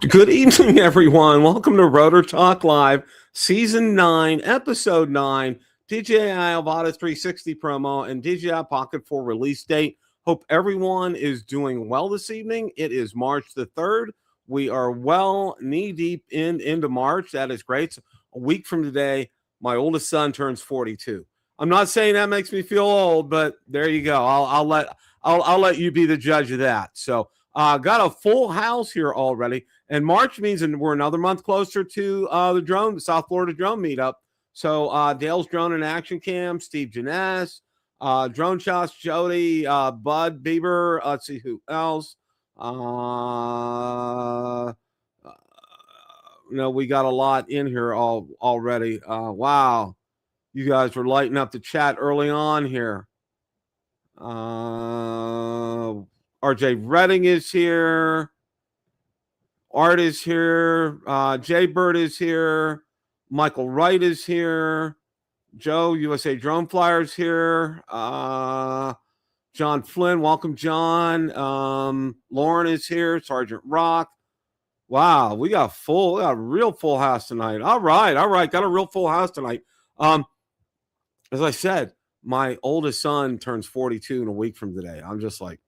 Good evening, everyone. Welcome to Rotor Talk Live, Season 9, Episode 9, DJI Avata 360 promo, and DJI Pocket 4 release date. Hope everyone is doing well this evening. It is March the 3rd. We are well knee-deep into March. That is great. So a week from today, my oldest son turns 42. I'm not saying that makes me feel old, but there you go. I'll let you be the judge of that. So got a full house here already. And March means we're another month closer to the South Florida drone meetup. So Dale's Drone and Action Cam, Steve Janess, Drone Shots, Jody, Bud Bieber. Let's see who else. We got a lot in here already. Wow. You guys were lighting up the chat early on here. RJ Redding is here. Art is here. Jay Bird is here. Michael Wright is here. Joe, USA Drone Flyers here. John Flynn, welcome, John. Lauren is here. Sergeant Rock. Wow, we got a real full house tonight. All right. Got a real full house tonight. As I said, my oldest son turns 42 in a week from today. I'm just like,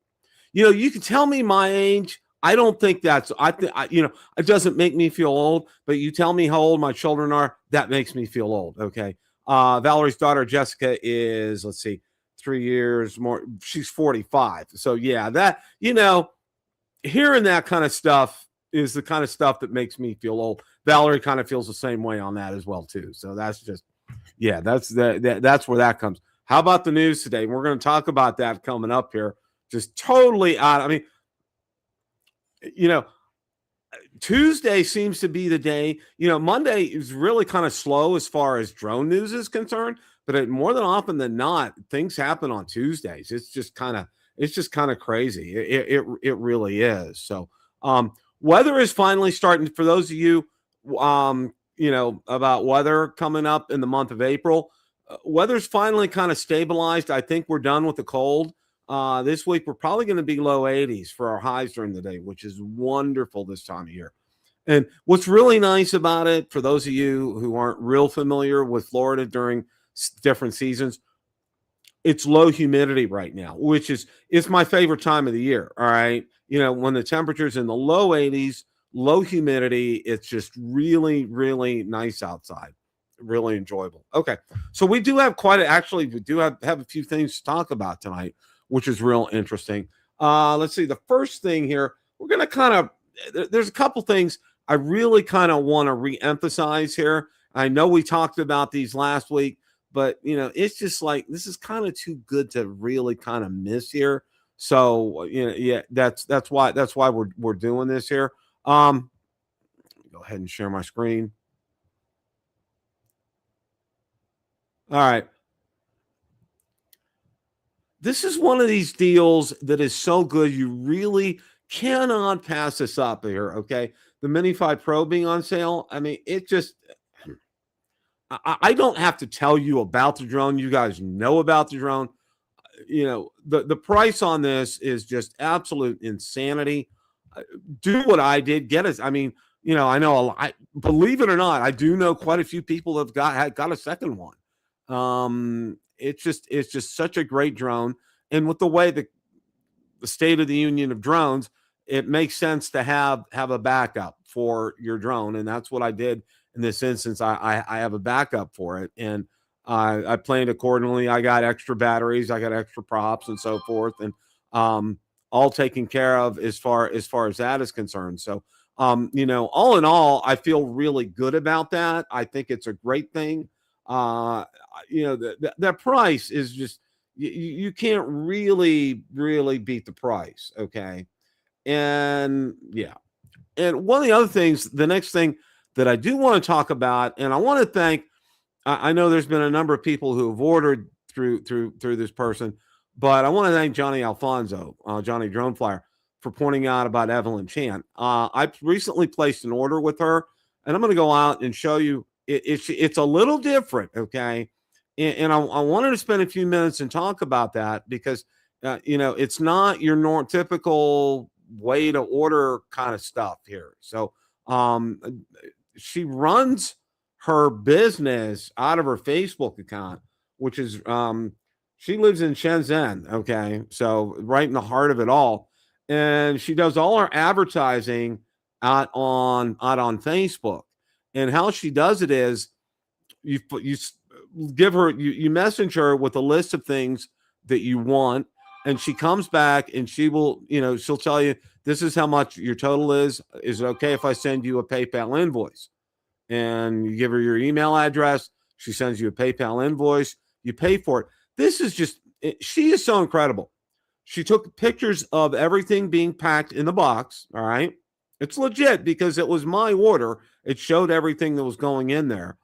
you can tell me my age. I don't think it doesn't make me feel old, but you tell me how old my children are, that makes me feel old. Okay. Valerie's daughter, Jessica, is, 3 years more. She's 45. So yeah, that, hearing that kind of stuff is the kind of stuff that makes me feel old. Valerie kind of feels the same way on that as well too. So that's just, yeah, that's where that comes. How about the news today? We're going to talk about that coming up here. Just totally out. I mean, Tuesday seems to be the day. Monday is really kind of slow as far as drone news is concerned, but more than often than not, things happen on Tuesdays. It's just kind of crazy. It really is. So, weather is finally starting. For those of you, about weather coming up in the month of April, weather's finally kind of stabilized. I think we're done with the cold. This week, we're probably going to be low 80s for our highs during the day, which is wonderful this time of year. And what's really nice about it, for those of you who aren't real familiar with Florida during different seasons, it's low humidity right now, which it's my favorite time of the year. All right. When the temperature's in the low 80s, low humidity, it's just really, really nice outside. Really enjoyable. Okay. So we do have have a few things to talk about tonight, which is real interesting. Let's see. The first thing here, we're going to there's a couple things I really kind of want to reemphasize here. I know we talked about these last week, but it's just like, this is kind of too good to really kind of miss here. So, yeah, that's why we're doing this here. Go ahead and share my screen. All right. This is one of these deals that is so good, you really cannot pass this up here, okay? The Mini 5 Pro being on sale, I mean, I don't have to tell you about the drone. You guys know about the drone. The price on this is just absolute insanity. Do what I did. Get us. I mean, I know believe it or not, I do know quite a few people have got a second one. It's just such a great drone. And with the way the State of the Union of drones, it makes sense to have a backup for your drone. And that's what I did in this instance. I have a backup for it. And I planned accordingly. I got extra batteries, I got extra props and so forth. And all taken care of as far as that is concerned. So, all in all, I feel really good about that. I think it's a great thing. The price is just, you can't really beat the price. Okay. And yeah. And one of the other things, the next thing that I do want to talk about, and I want to thank, I know there's been a number of people who have ordered through this person, but I want to thank Johnny Alfonso, Johnny Drone Flyer, for pointing out about Evelyn Chan. I recently placed an order with her, and I'm going to go out and show you. It's a little different, okay? And I wanted to spend a few minutes and talk about that because it's not your typical way to order kind of stuff here. So she runs her business out of her Facebook account, which is she lives in Shenzhen, okay? So right in the heart of it all. And she does all her advertising out on Facebook. And how she does it is you give her you message her with a list of things that you want, and she comes back and she will, she'll tell you, this is how much your total is. Is it okay if I send you a PayPal invoice? And you give her your email address. She sends you a PayPal invoice. You pay for it. This is she is so incredible. She took pictures of everything being packed in the box. All right. It's legit because it was my order. It showed everything that was going in there.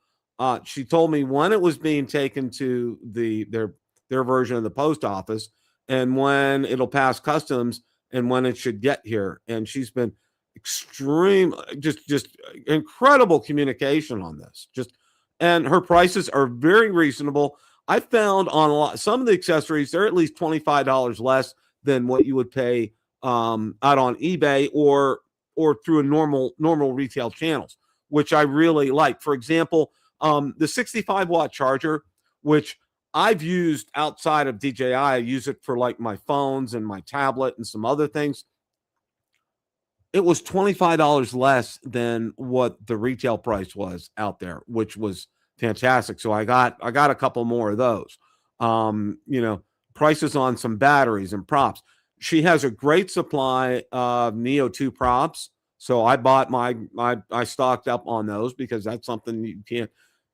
She told me when it was being taken to their version of the post office and when it'll pass customs and when it should get here. And she's been extreme, just incredible communication on this. And her prices are very reasonable. I found on some of the accessories, they're at least $25 less than what you would pay out on eBay or through a normal retail channels, which I really like. For example, the 65-watt charger, which I've used outside of DJI, I use it for like my phones and my tablet and some other things. It was $25 less than what the retail price was out there, which was fantastic. So I got a couple more of those. Prices on some batteries and props. She has a great supply of Neo 2 props. So I bought I stocked up on those because that's something you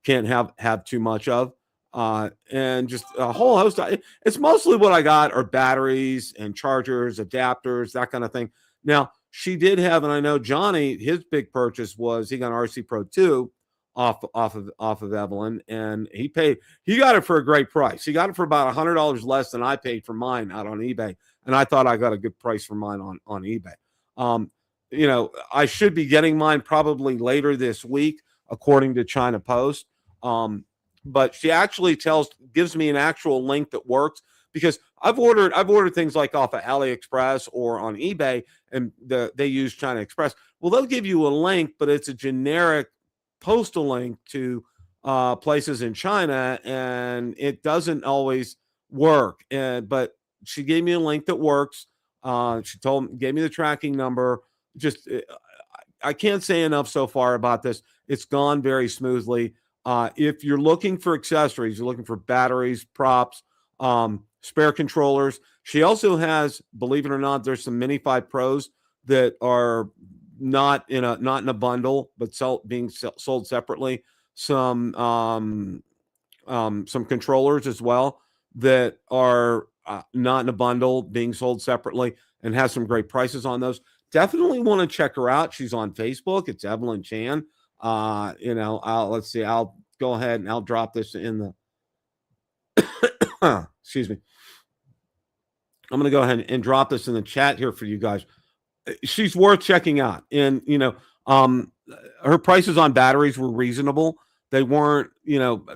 can't have too much of. And just a whole host of, it's mostly what I got are batteries and chargers, adapters, that kind of thing. Now, she did have, and I know Johnny, his big purchase was he got an RC Pro 2 off of Evelyn, and he got it for a great price. He got it for about $100 less than I paid for mine out on eBay, and I thought I got a good price for mine on eBay. I should be getting mine probably later this week, according to China Post. But she actually gives me an actual link that works because I've ordered things like off of AliExpress or on eBay, and they use China Express. Well, they'll give you a link, but it's a generic postal link to places in China, and it doesn't always work. But she gave me a link that works. She gave me the tracking number. I can't say enough so far about this. It's gone very smoothly. If you're looking for accessories, you're looking for batteries, props, spare controllers. She also has, believe it or not, there's some Mini 5 Pros that are not in a bundle, but being sold separately. Some controllers as well that are not in a bundle, being sold separately, and has some great prices on those. Definitely want to check her out. She's on Facebook. It's Evelyn Chan. Let's see. I'll go ahead and I'll drop this in the excuse me. I'm going to go ahead and drop this in the chat here for you guys. She's worth checking out. And, her prices on batteries were reasonable. They weren't,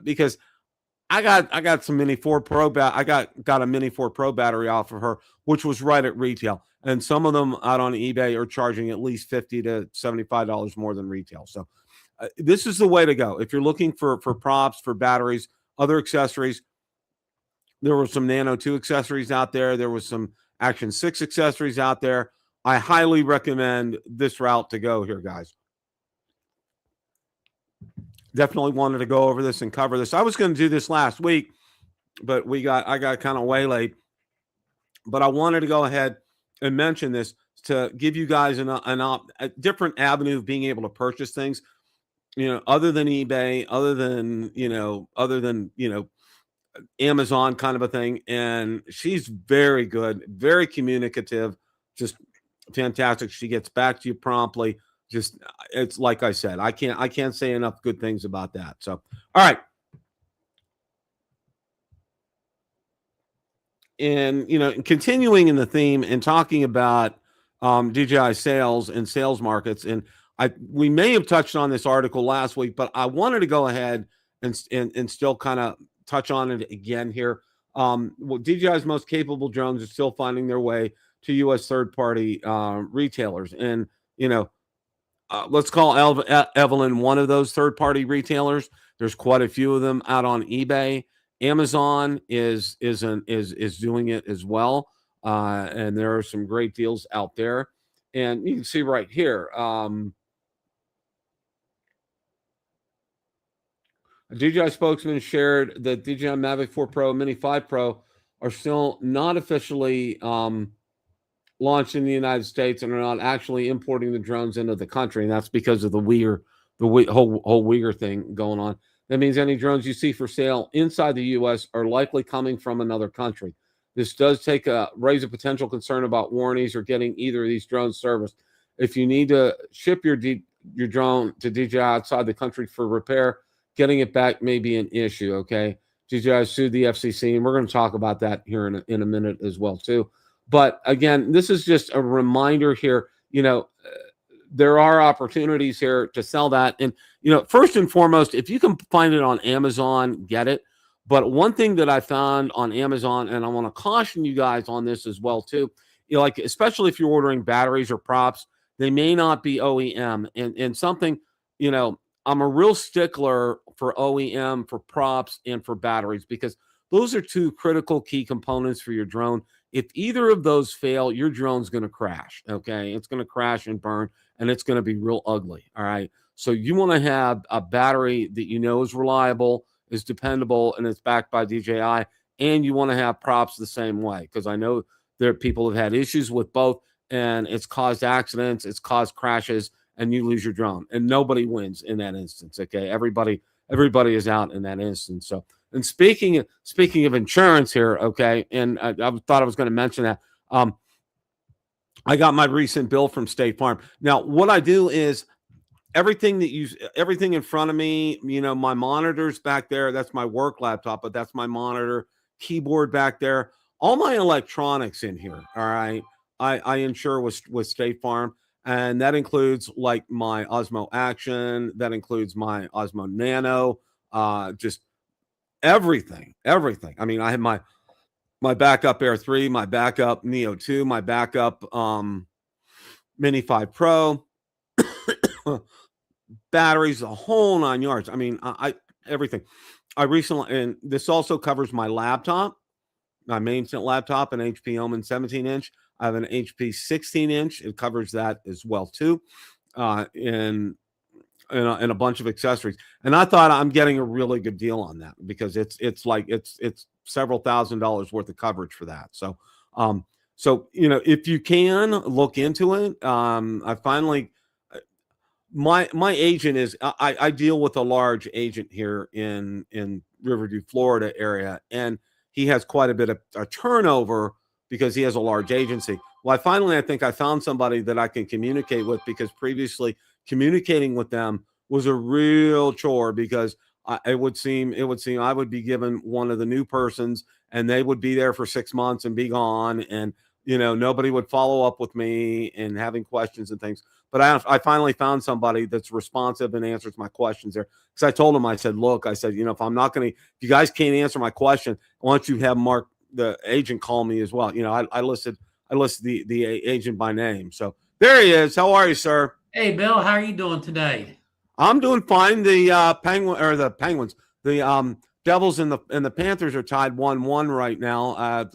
because I got some Mini 4 Pro. I got a Mini 4 Pro battery off of her, which was right at retail. And some of them out on eBay are charging at least $50 to $75 more than retail. So this is the way to go. If you're looking for props, for batteries, other accessories, there were some Nano 2 accessories out there. There was some Action 6 accessories out there. I highly recommend this route to go here, guys. Definitely wanted to go over this and cover this. I was going to do this last week, but I got kind of waylaid. But I wanted to go ahead and mention this to give you guys a different avenue of being able to purchase things, other than eBay, other than Amazon kind of a thing. And she's very good, very communicative, just fantastic. She gets back to you promptly. Just, it's like I said, I can't say enough good things about that. So, all right. And, continuing in the theme and talking about DJI sales and sales markets. And we may have touched on this article last week, but I wanted to go ahead and still kind of touch on it again here. DJI's most capable drones are still finding their way to U.S. third-party retailers. And, let's call Evelyn one of those third-party retailers. There's quite a few of them out on eBay. Amazon is doing it as well, and there are some great deals out there. And you can see right here, a DJI spokesman shared that DJI Mavic 4 Pro, Mini 5 Pro are still not officially launched in the United States and are not actually importing the drones into the country, and that's because of the whole Uyghur thing going on. That means any drones you see for sale inside the U.S. are likely coming from another country. This does raise a potential concern about warranties or getting either of these drones serviced. If you need to ship your drone to DJI outside the country for repair, getting it back may be an issue. Okay, DJI sued the FCC, and we're going to talk about that here in a minute as well too. But again, this is just a reminder here. There are opportunities here to sell that. And, first and foremost, if you can find it on Amazon, get it. But one thing that I found on Amazon, and I want to caution you guys on this as well, too, like, especially if you're ordering batteries or props, they may not be OEM. And something, I'm a real stickler for OEM, for props, and for batteries, because those are two critical key components for your drone. If either of those fail, your drone's going to crash, okay? It's going to crash and burn, and it's going to be real ugly, all right? So you want to have a battery that is reliable, is dependable, and it's backed by DJI, and you want to have props the same way, because I know there people have had issues with both, and it's caused accidents, it's caused crashes, and you lose your drone, and nobody wins in that instance, okay? Everybody is out in that instance, so... And speaking of insurance here, okay, and I thought I was going to mention that. I got my recent bill from State Farm. Now, what I do is everything in front of me, my monitors back there, that's my work laptop, but that's my monitor, keyboard back there, all my electronics in here, all right, I insure with State Farm, and that includes like my Osmo Action, that includes my Osmo Nano, just everything. I mean, I have my backup Air 3, my backup Neo 2, my backup Mini 5 Pro, batteries, the whole 9 yards. I mean, I everything. I recently, and this also covers my laptop, my main laptop, an HP Omen 17-inch. I have an HP 16-inch. It covers that as well too, and a bunch of accessories. And I thought I'm getting a really good deal on that, because it's several $1,000s worth of coverage for that. So, if you can look into it, I finally, my agent is, I deal with a large agent here in Riverview, Florida area, and he has quite a bit of a turnover because he has a large agency. Well, I think I found somebody that I can communicate with, because previously communicating with them was a real chore, because it would seem I would be given one of the new persons, and they would be there for 6 months and be gone, and nobody would follow up with me and having questions and things. But I finally found somebody that's responsive and answers my questions there, because I told him, I said, look, if if you guys can't answer my question, why don't you have Mark, the agent, call me as well. I listed the agent by name. So there he is. How are you, sir? Hey, Bill, how are you doing today? I'm doing fine. The Penguins, the Devils and the Panthers are tied 1-1 right now. I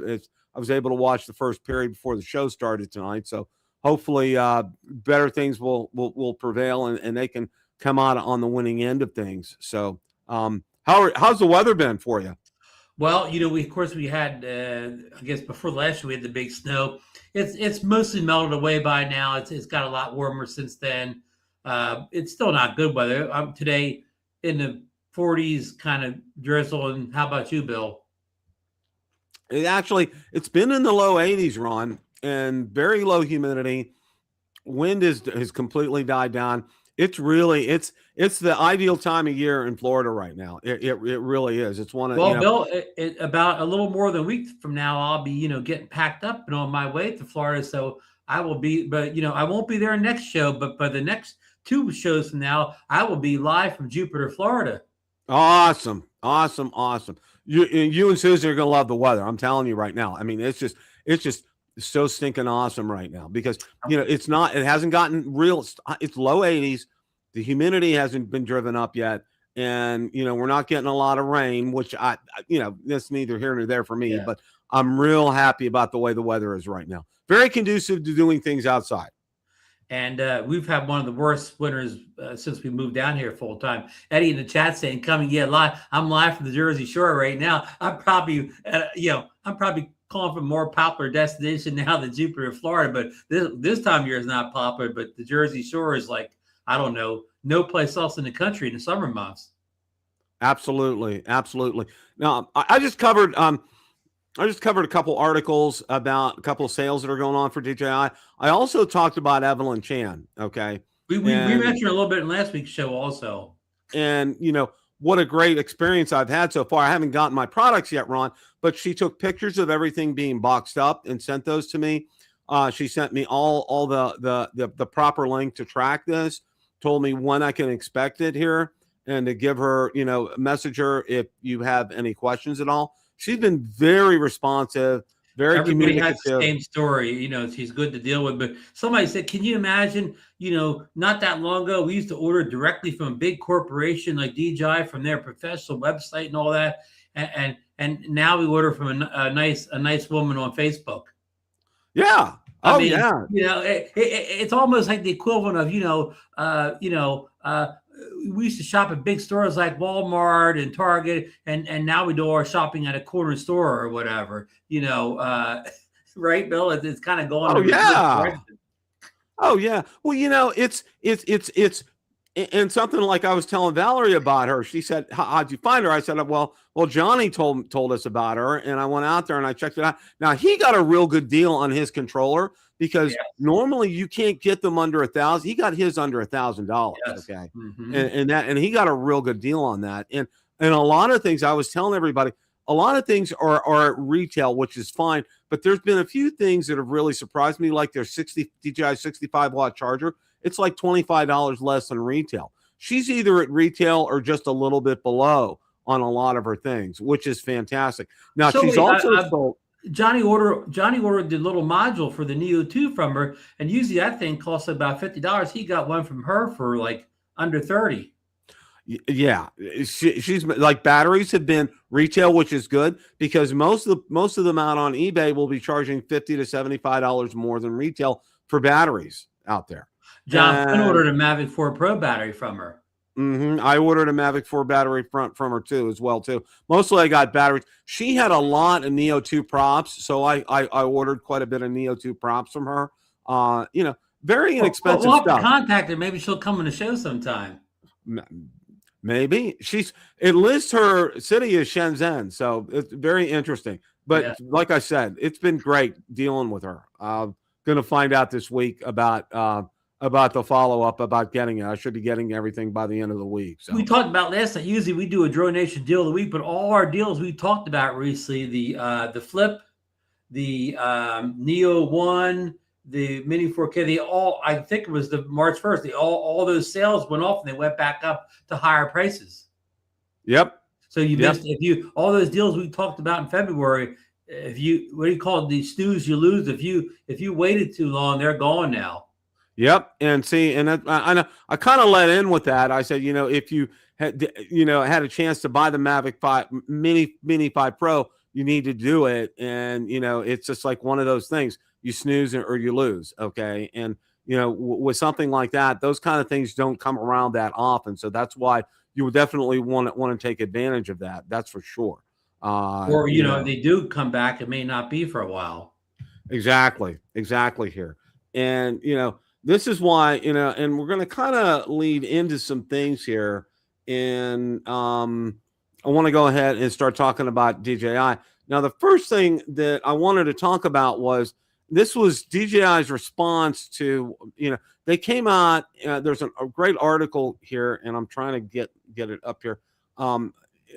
was able to watch the first period before the show started tonight, so hopefully better things will prevail, and they can come out on the winning end of things. So, how's the weather been for you? Well, we had, I guess before last year we had the big snow. It's mostly melted away by now. It's got a lot warmer since then. It's still not good weather. Today in the 40s, kind of drizzle. And how about you, Bill? It's been in the low 80s, Ron, and very low humidity. Wind has completely died down. It's really it's the ideal time of year in Florida right now. It really is. It's one of Well, Bill, about a little more than a week from now, I'll be, getting packed up and on my way to Florida. So I will be, but I won't be there next show. But by the next 2 shows from now, I will be live from Jupiter, Florida. Awesome. You and Susan are gonna love the weather. I'm telling you right now. I mean, it's just so stinking awesome right now because it hasn't gotten real. It's low 80s. The humidity hasn't been driven up yet, and we're not getting a lot of rain, which that's neither here nor there for me. Yeah. But I'm real happy about the way the weather is right now. Very conducive to doing things outside. And we've had one of the worst winters since we moved down here full time. Eddie in the chat saying, "Coming live. I'm live from the Jersey Shore right now. I'm probably calling for a more popular destination now than Jupiter, Florida. But this time of year is not popular. But the Jersey Shore is like, I don't know, no place else in the country in the summer months." Absolutely. Now, I just covered a couple articles about a couple of sales that are going on for DJI. I also talked about Evelyn Chan. Okay. We mentioned a little bit in last week's show also. And, what a great experience I've had so far. I haven't gotten my products yet, Ron, but she took pictures of everything being boxed up and sent those to me. She sent me all the proper link to track this, told me when I can expect it here, and to give her, message her if you have any questions at all. She's been very responsive, very Everybody communicative. has the same story. She's good to deal with. But somebody said, can you imagine, not that long ago, we used to order directly from a big corporation like DJI from their professional website and all that. And now we order from a nice woman on Facebook. Yeah. I mean, it's almost like the equivalent of, we used to shop at big stores like Walmart and Target, and now we do our shopping at a corner store or whatever, right, Bill? It's kind of going. Oh, yeah. Oh, yeah. Well, it's and something like I was telling Valerie about her. She said, how'd you find her? I said, well, Johnny told us about her, and I went out there and I checked it out. Now, he got a real good deal on his controller because normally you can't get them under $1,000. He got his under $1,000. Yes. Okay. Mm-hmm. And he got a real good deal on that. And a lot of things I was telling everybody, a lot of things are at retail, which is fine. But there's been a few things that have really surprised me, like their DJI 65-watt charger. It's like $25 less than retail. She's either at retail or just a little bit below on a lot of her things, which is fantastic. Now, she's also sold. Johnny ordered the little module for the Neo 2 from her, and usually that thing costs about $50. He got one from her for like under $30. Yeah, she's like, batteries have been retail, which is good because most of them out on eBay will be charging $50 to $75 more than retail for batteries out there. John ordered a Mavic 4 Pro battery from her. Mm-hmm. I ordered a Mavic 4 battery from her too, as well too. Mostly I got batteries. She had a lot of Neo 2 props, so I ordered quite a bit of Neo 2 props from her. Very inexpensive we'll have stuff. To contact her. Maybe she'll come on the show sometime. Maybe it lists her city as Shenzhen, so it's very interesting. But like I said, it's been great dealing with her. I'm going to find out this week about the follow-up about getting it. I should be getting everything by the end of the week. So we talked about last night. Usually we do a Drone Nation deal of the week, but all our deals we talked about recently, the Flip, the Neo 1, the Mini 4K, I think it was the March 1st, all those sales went off and they went back up to higher prices. Yep. So you missed, all those deals we talked about in February, what do you call it? The snooze you lose. If you waited too long, they're gone now. Yep. And see, and I kind of let in with that. I said, if you had a chance to buy the Mavic 5 Mini 5 Pro, you need to do it. And, it's just like one of those things. You snooze or you lose. Okay. And, with something like that, those kind of things don't come around that often. So that's why you would definitely want to take advantage of that. That's for sure. Or, if they do come back, it may not be for a while. Exactly here. And, this is why, and we're going to kind of lead into some things here. And I want to go ahead and start talking about DJI. Now, the first thing that I wanted to talk about was this was DJI's response to, they came out. There's a great article here, and I'm trying to get it up here.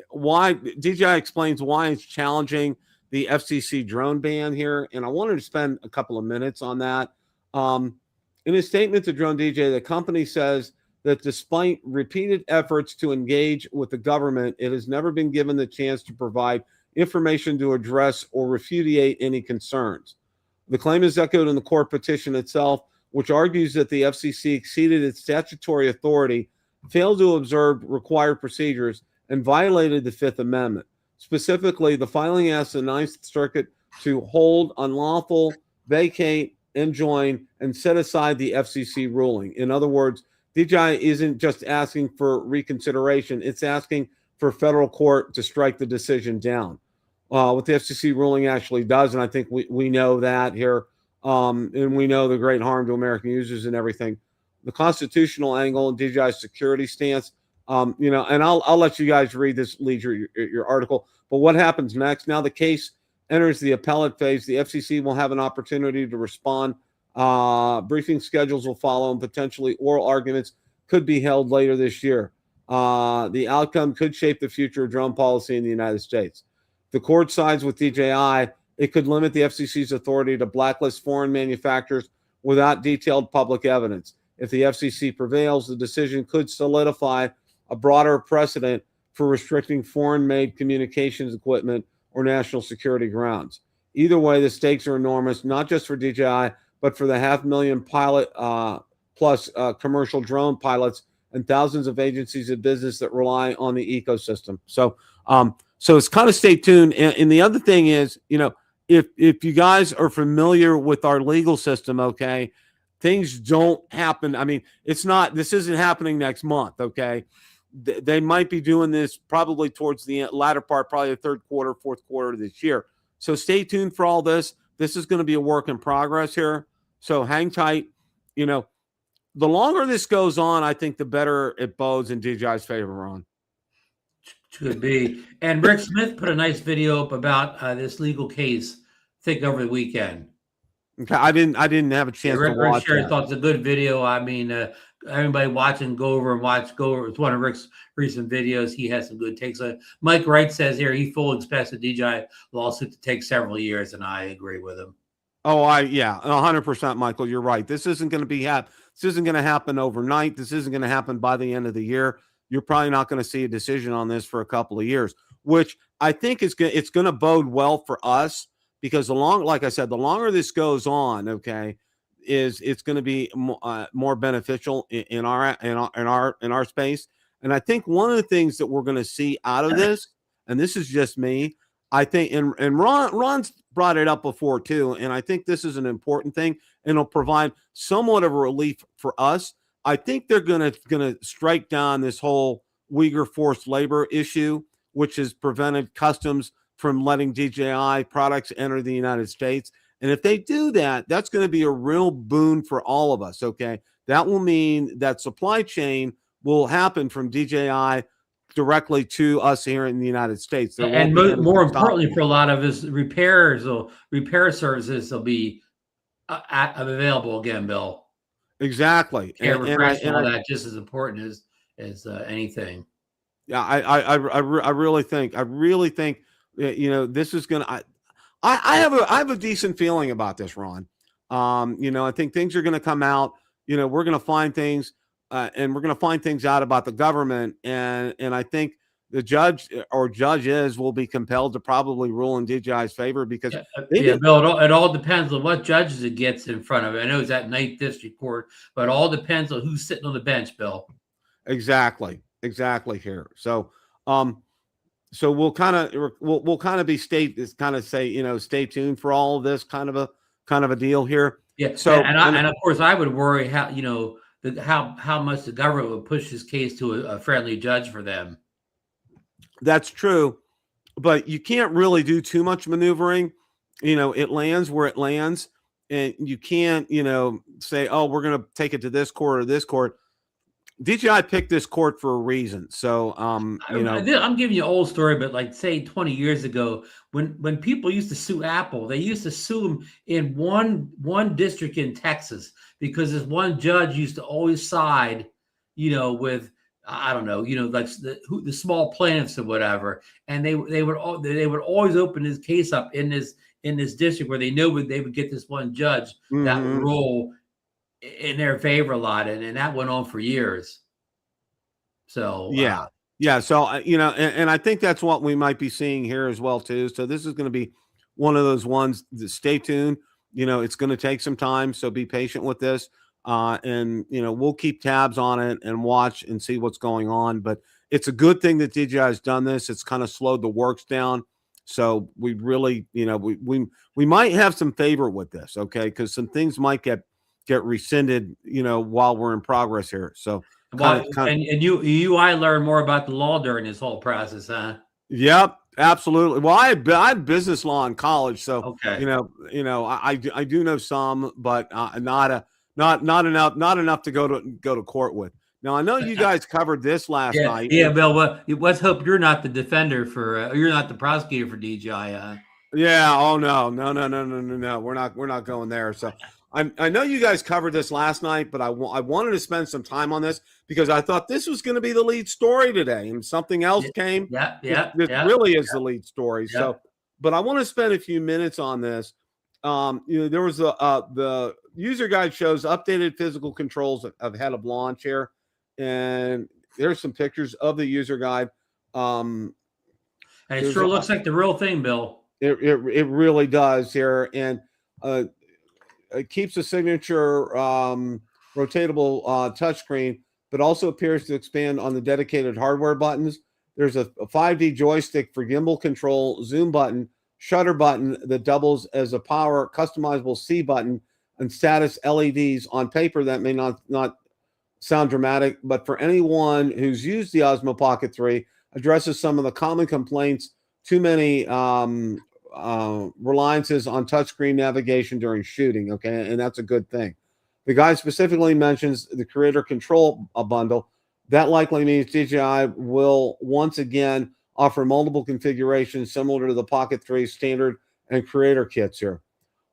Why DJI explains why it's challenging the FCC drone ban here, and I wanted to spend a couple of minutes on that. In a statement to Drone DJ, the company says that despite repeated efforts to engage with the government, it has never been given the chance to provide information to address or repudiate any concerns. The claim is echoed in the court petition itself, which argues that the FCC exceeded its statutory authority, failed to observe required procedures, and violated the Fifth Amendment. Specifically, the filing asks the Ninth Circuit to hold unlawful, vacate, enjoin, and set aside the FCC ruling. In other words, DJI isn't just asking for reconsideration, it's asking for federal court to strike the decision down. What the FCC ruling actually does, and I think we know that here, and we know the great harm to American users and everything. The constitutional angle and DJI's security stance, and I'll let you guys read this, lead your article. But what happens next? Now the case enters the appellate phase. The FCC will have an opportunity to respond. Briefing schedules will follow, and potentially oral arguments could be held later this year. The outcome could shape the future of drone policy in the United States. The court sides with DJI. It could limit the FCC's authority to blacklist foreign manufacturers without detailed public evidence. If the FCC prevails, the decision could solidify a broader precedent for restricting foreign-made communications equipment or national security grounds. Either way, the stakes are enormous, not just for DJI, but for the 500,000 pilot plus commercial drone pilots and thousands of agencies and business that rely on the ecosystem. So it's kind of stay tuned. And the other thing is, if you guys are familiar with our legal system, okay, things don't happen. I mean, this isn't happening next month, okay? They might be doing this probably towards the latter part, probably the third quarter, fourth quarter of this year. So stay tuned for all this. This is going to be a work in progress here. So hang tight. The longer this goes on, I think the better it bodes in DJI's favor, Ron. Could be. And Rick Smith put a nice video up about this legal case, I think, over the weekend. Okay, I didn't have a chance to watch Rick thought it's a good video. I mean, everybody watching, go over. It's one of Rick's recent videos. He has some good takes on it. Mike Wright says here he fully expects the DJI lawsuit to take several years, and I agree with him. Oh, 100%, Michael. You're right. This isn't going to happen overnight. This isn't going to happen by the end of the year. You're probably not going to see a decision on this for a couple of years, which I think it's going to bode well for us, because like I said, the longer this goes on, okay, it's going to be more beneficial in our space. And I think one of the things that we're going to see out of this, and this is just me, I think, and Ron's brought it up before too, and I think this is an important thing, and it'll provide somewhat of a relief for us. I think they're gonna strike down this whole Uyghur forced labor issue, which has prevented customs from letting DJI products enter the United States. And if they do that, that's going to be a real boon for all of us. Okay, that will mean that supply chain will happen from DJI directly to us here in the United States. And more importantly, for a lot of his repair services will be available again, Bill. Exactly. And all that just as important as anything. Yeah, I really think this is gonna. I have a decent feeling about this, Ron. I think things are gonna come out. We're gonna find things. And we're going to find things out about the government, and I think the judge or judges will be compelled to probably rule in DJI's favor, because Bill, it all depends on what judges it gets in front of it. I know it's at 9th District Court, but it all depends on who's sitting on the bench, Bill. Exactly here. So we'll kind of be stay tuned for all of this kind of a deal here. Yeah. So and of course I would worry how much the government would push this case to a friendly judge for them. That's true, but you can't really do too much maneuvering. It lands where it lands, and you can't, say, oh, we're going to take it to this court or this court. DJI picked this court for a reason. So, I'm giving you an old story, but like say 20 years ago, when people used to sue Apple, they used to sue them in one district in Texas because this one judge used to always side, with I don't know, like the small plaintiffs or whatever, and they would always open his case up in this district where they knew they would get this one judge that would rule in their favor a lot, and that went on for years. So yeah. So and I think that's what we might be seeing here as well too. So this is going to be one of those ones. Stay tuned. It's going to take some time, so be patient with this. And we'll keep tabs on it and watch and see what's going on. But it's a good thing that DJI has done this. It's kind of slowed the works down. So we really, we might have some favor with this, okay? Because some things might get rescinded, while we're in progress here. So and I learned more about the law during this whole process, huh? Yep, absolutely. Well, I had business law in college, so okay. I do know some, but not enough to go to court with. Now I know you guys covered this last night. Yeah, Bill. Let's hope you're not the defender you're not the prosecutor for DJI. Yeah. Oh no. We're not going there. So I know you guys covered this last night, but I wanted to spend some time on this because I thought this was going to be the lead story today, and something else came. This really is the lead story. Yeah. So, but I want to spend a few minutes on this. There was the user guide shows updated physical controls ahead of launch here, and there's some pictures of the user guide. And it sure looks like the real thing, Bill. It really does here, and it keeps a signature rotatable touchscreen, but also appears to expand on the dedicated hardware buttons. There's a 5D joystick for gimbal control, zoom button, shutter button that doubles as a power customizable C button, and status LEDs. On paper, that may not sound dramatic, but for anyone who's used the Osmo Pocket 3, addresses some of the common complaints: too many reliances on touchscreen navigation during shooting. Okay, and that's a good thing. The guide specifically mentions the creator control bundle. That likely means DJI will once again offer multiple configurations similar to the Pocket 3 standard and creator kits here.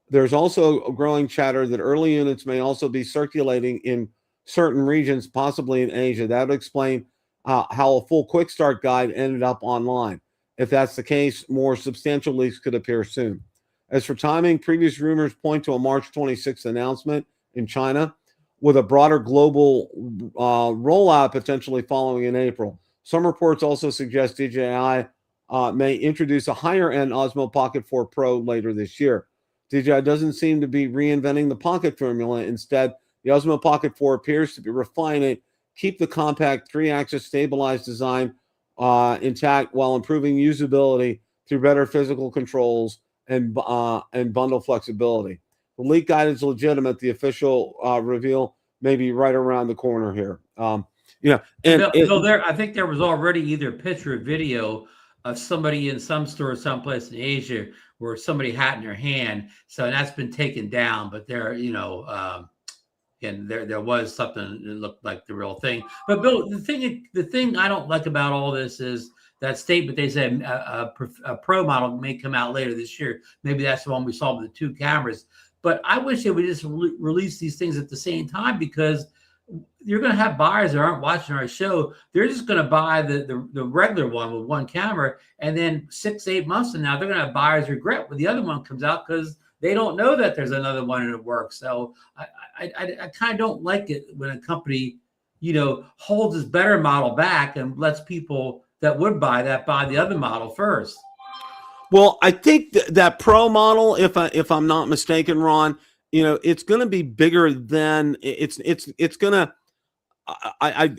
There's also a growing chatter that early units may also be circulating in certain regions, possibly in Asia. That would explain how a full quick start guide ended up online. If that's the case, more substantial leaks could appear soon. As for timing, previous rumors point to a March 26th announcement in China, with a broader global rollout potentially following in April. Some reports also suggest DJI may introduce a higher-end Osmo Pocket 4 Pro later this year. DJI doesn't seem to be reinventing the Pocket formula. Instead, the Osmo Pocket 4 appears to be refining it, keep the compact 3-axis stabilized design intact while improving usability through better physical controls and bundle flexibility. The leak guide is legitimate. The official reveal may be right around the corner here. Bill, I think there was already either a picture or video of somebody in some store someplace in Asia where somebody had in their hand. So that's been taken down, but there, and there was something that looked like the real thing. But Bill, the thing I don't like about all this is that statement. They said a pro model may come out later this year. Maybe that's the one we saw with the 2 cameras. But I wish they would just release these things at the same time, because you're going to have buyers that aren't watching our show. They're just going to buy the regular one with 1 camera, and then 6-8 months from now, they're going to have buyers regret when the other one comes out because they don't know that there's another one and it works. So I kind of don't like it when a company, holds its better model back and lets people that would buy the other model first. Well, I think that Pro model, if I'm not mistaken, Ron, it's going to be bigger than it's going to. I'm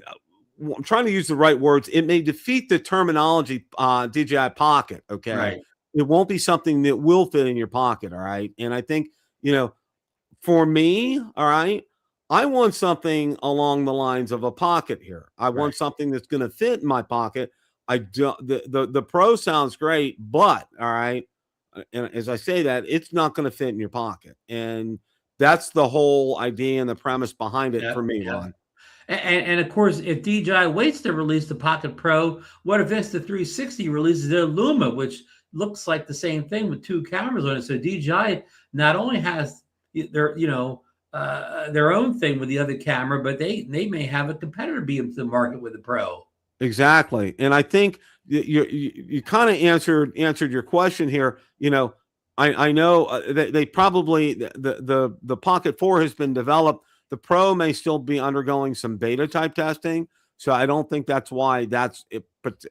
trying to use the right words. It may defeat the terminology DJI Pocket. Okay, right. It won't be something that will fit in your pocket. All right, and I think for me, all right, I want something along the lines of a Pocket here. I want something that's going to fit in my pocket. I do the Pro sounds great, but all right, and as I say that, it's not going to fit in your pocket, and that's the whole idea and the premise behind it for me, Ron. And of course, if DJI waits to release the Pocket Pro, what if Insta360 releases their Luma, which looks like the same thing with 2 cameras on it? So DJI not only has their their own thing with the other camera, but they may have a competitor be into the market with the Pro. Exactly, and I think you kind of answered your question here. I know they probably the Pocket 4 has been developed. The Pro may still be undergoing some beta type testing, so I don't think that's why that's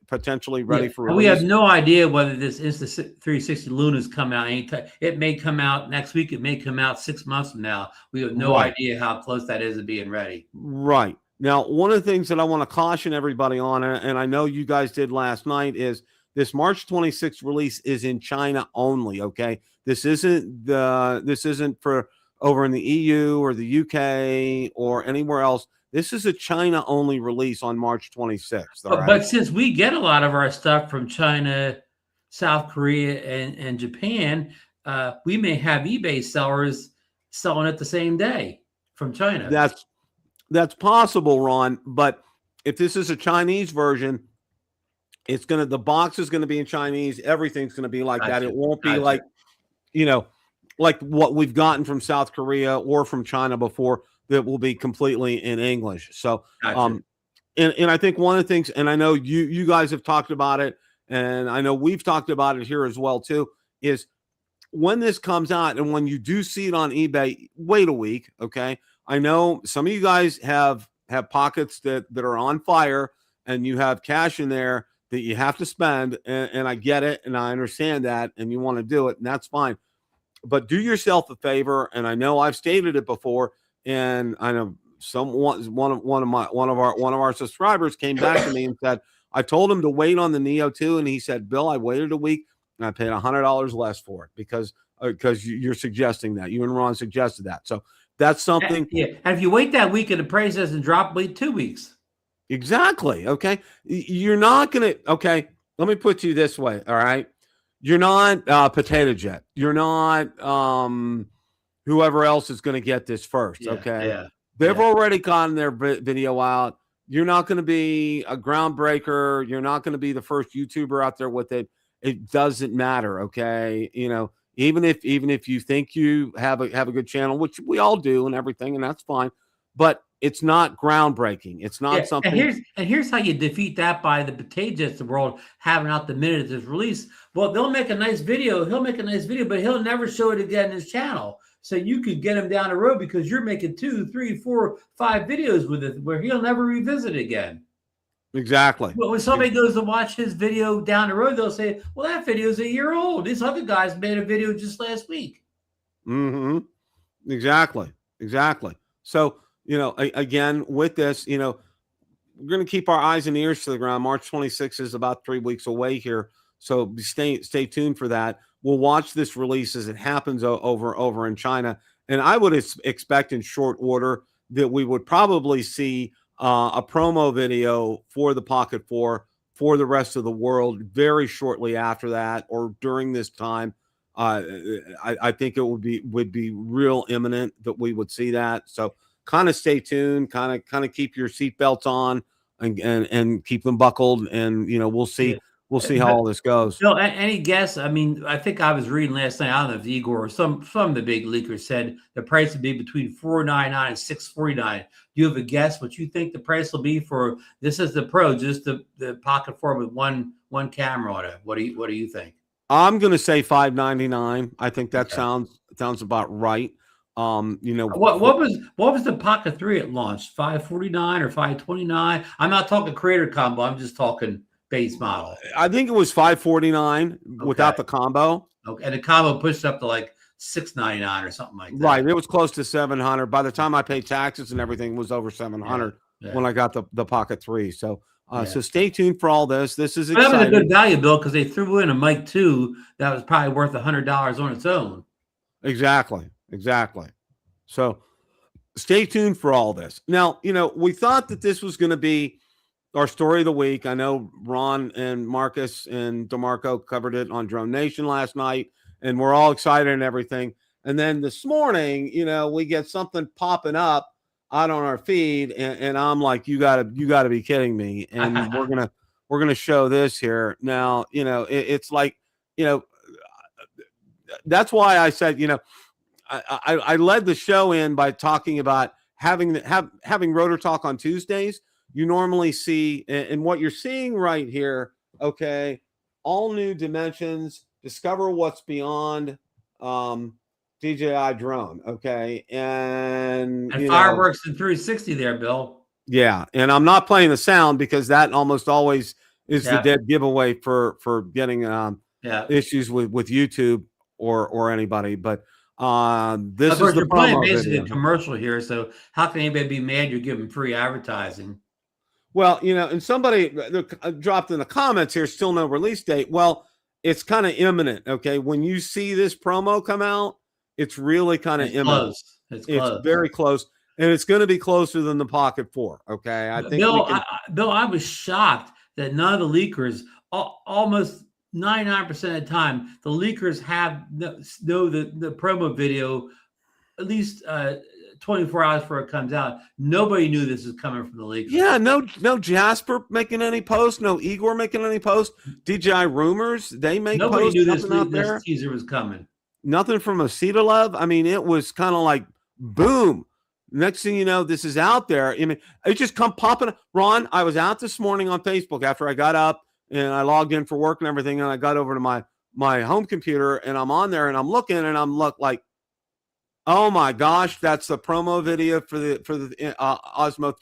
potentially ready for release. We have no idea whether this Insta360 Luna's come out anytime. It may come out next week. It may come out 6 months from now. We have no idea how close that is to being ready. Right. Now, one of the things that I want to caution everybody on, and I know you guys did last night, is this March 26th release is in China only. Okay, this isn't for over in the EU or the UK or anywhere else. This is a China only release on March 26th. But since we get a lot of our stuff from China, South Korea, and Japan, we may have eBay sellers selling it the same day from China. That's possible, Ron. But if this is a Chinese version, the box is going to be in Chinese. Everything's going to be like that. It won't be like what we've gotten from South Korea or from China before, that will be completely in English. So, and I think one of the things, and I know you guys have talked about it, and I know we've talked about it here as well too, is when this comes out and when you do see it on eBay, wait a week. Okay. I know some of you guys have pockets that are on fire, and you have cash in there that you have to spend, and I get it, and I understand that, and you want to do it, and that's fine. But do yourself a favor, and I know I've stated it before, and I know one of our subscribers came back to me and said, I told him to wait on the Neo 2, and he said, Bill, I waited a week and I paid $100 less for it because you're suggesting that. You and Ron suggested that. So that's something. And if you wait that week and the price doesn't drop, wait 2 weeks. Exactly. Okay. You're not going to. Okay. Let me put you this way. All right. You're not Potato Jet. You're not whoever else is going to get this first. Okay. Yeah. They've already gotten their video out. You're not going to be a groundbreaker. You're not going to be the first YouTuber out there with it. It doesn't matter. Okay. Even if you think you have a good channel, which we all do and everything, and that's fine, but it's not groundbreaking. It's not something. And here's how you defeat that by the Potato Jets of the world having out the minute it's released. Well, they'll make a nice video. He'll make a nice video, but he'll never show it again in his channel. So you could get him down the road because you're making 2, 3, 4, 5 videos with it where he'll never revisit it again. Exactly. Well, when somebody goes to watch his video down the road, they'll say, well, that video is a year old. These other guys made a video just last week. Mm-hmm. Exactly. So, again, with this, we're going to keep our eyes and ears to the ground. March 26th is about 3 weeks away here. So stay tuned for that. We'll watch this release as it happens over in China. And I would expect in short order that we would probably see a promo video for the Pocket 4 for the rest of the world very shortly after that, or during this time. I think it would be real imminent that we would see that. So kind of stay tuned, kind of keep your seatbelts on and keep them buckled. And, we'll see. Yeah. We'll see how all this goes. Bill, any guess? I mean, I think I was reading last night, I don't know if Igor or some of the big leakers said the price would be between $499 and $649. Do you have a guess what you think the price will be for this? Is the Pro, just the Pocket 4 with one camera on it? What do you think? I'm going to say $599. I think that sounds about right. What was the Pocket 3 at launch? $549 or $529? I'm not talking creator combo. I'm just talking base model. I think it was $549 without the combo. Okay, and the combo pushed up to like $699 or something like that. Right, it was close to $700. By the time I paid taxes and everything, it was over $700 when I got the Pocket 3. So, so stay tuned for all this. This is exciting. That was a good value, Bill, because they threw in a mic 2 that was probably worth $100 on its own. Exactly. So, stay tuned for all this. Now, we thought that this was going to be our story of the week. I know Ron and Marcus and DeMarco covered it on Drone Nation last night, and we're all excited and everything. And then this morning, we get something popping up out on our feed, and I'm like, you gotta be kidding me. And we're gonna show this here now. It's like, that's why I said, I led the show in by talking about having Rotor Talk on Tuesdays. You normally see, and what you're seeing right here, okay, all new dimensions, discover what's beyond DJI drone, okay, and fireworks in 360 there, Bill. Yeah, and I'm not playing the sound because that almost always is the dead giveaway for getting issues with YouTube or anybody. But this of course, is the you're playing promo basically video. a commercial here, so how can anybody be mad you're giving free advertising? Well, and somebody dropped in the comments here, still no release date. Well, it's kind of imminent, okay? When you see this promo come out, it's really kind of imminent. It's close. It's very close, and it's going to be closer than the Pocket 4, okay? I think Bill, I was shocked that none of the leakers, almost 99% of the time, the leakers know the promo video at least 24 hours before it comes out. Nobody knew this was coming from the leakers. Yeah, no Jasper making any posts, no Igor making any posts. DJI Rumors, they make Nobody posts. Knew this teaser was coming. Nothing from Love. I mean, it was kind of like boom. Next thing you know, this is out there. I mean, it just come popping. Ron, I was out this morning on Facebook after I got up and I logged in for work and everything, and I got over to my home computer and I'm on there and I'm looking and I'm like, oh my gosh, that's the promo video for the Osmo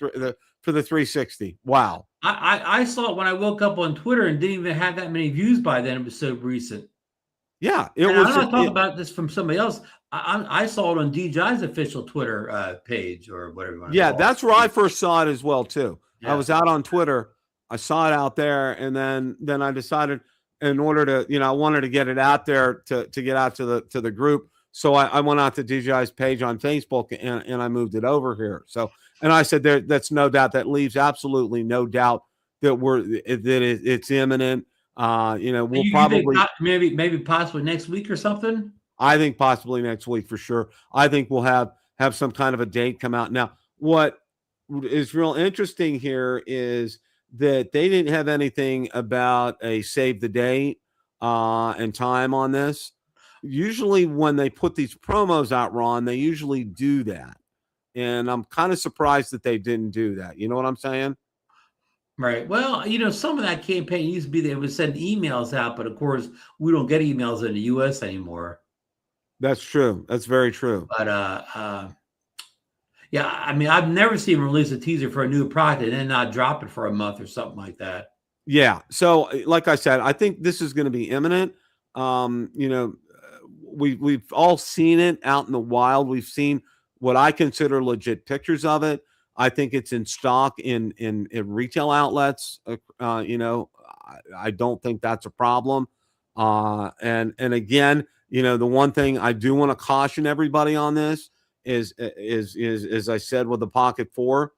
for the 360. Wow. I saw it when I woke up on Twitter and didn't even have that many views by then. It was so recent. Yeah, I'm not talking about this from somebody else. I saw it on DJI's official Twitter page or whatever. Yeah, that's where I first saw it as well too. Yeah. I was out on Twitter. I saw it out there, and then I decided, in order to, I wanted to get it out there to get out to the group. So I went out to DJI's page on Facebook and I moved it over here. So, and I said that's no doubt, that leaves absolutely no doubt that it's imminent. We'll probably maybe possibly next week or something. I think possibly next week for sure. I think we'll have some kind of a date come out. Now, what is real interesting here is that they didn't have anything about a save the date and time on this. Usually when they put these promos out, Ron, they usually do that. And I'm kind of surprised that they didn't do that. You know what I'm saying? Right. Well, some of that campaign used to be they would send emails out, but of course we don't get emails in the US anymore. That's true. That's very true. But yeah, I mean, I've never seen them release a teaser for a new product and then not drop it for a month or something like that. Yeah. So like I said, I think this is going to be imminent. We've all seen it out in the wild. We've seen what I consider legit pictures of it. I think it's in stock in retail outlets. I don't think that's a problem. And again, the one thing I do want to caution everybody on this is as I said with the Pocket 4,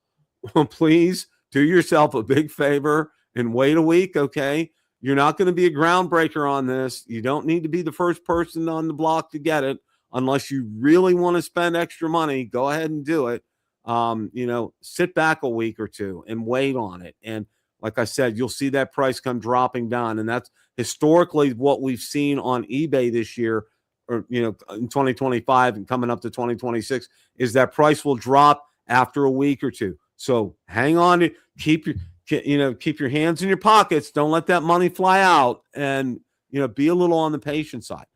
please do yourself a big favor and wait a week. Okay. You're not going to be a groundbreaker on this. You don't need to be the first person on the block to get it unless you really want to spend extra money. Go ahead and do it. Sit back a week or two and wait on it. And like I said, you'll see that price come dropping down. And that's historically what we've seen on eBay this year, or, in 2025 and coming up to 2026, is that price will drop after a week or two. So hang on, keep your hands in your pockets. Don't let that money fly out, and, be a little on the patient side.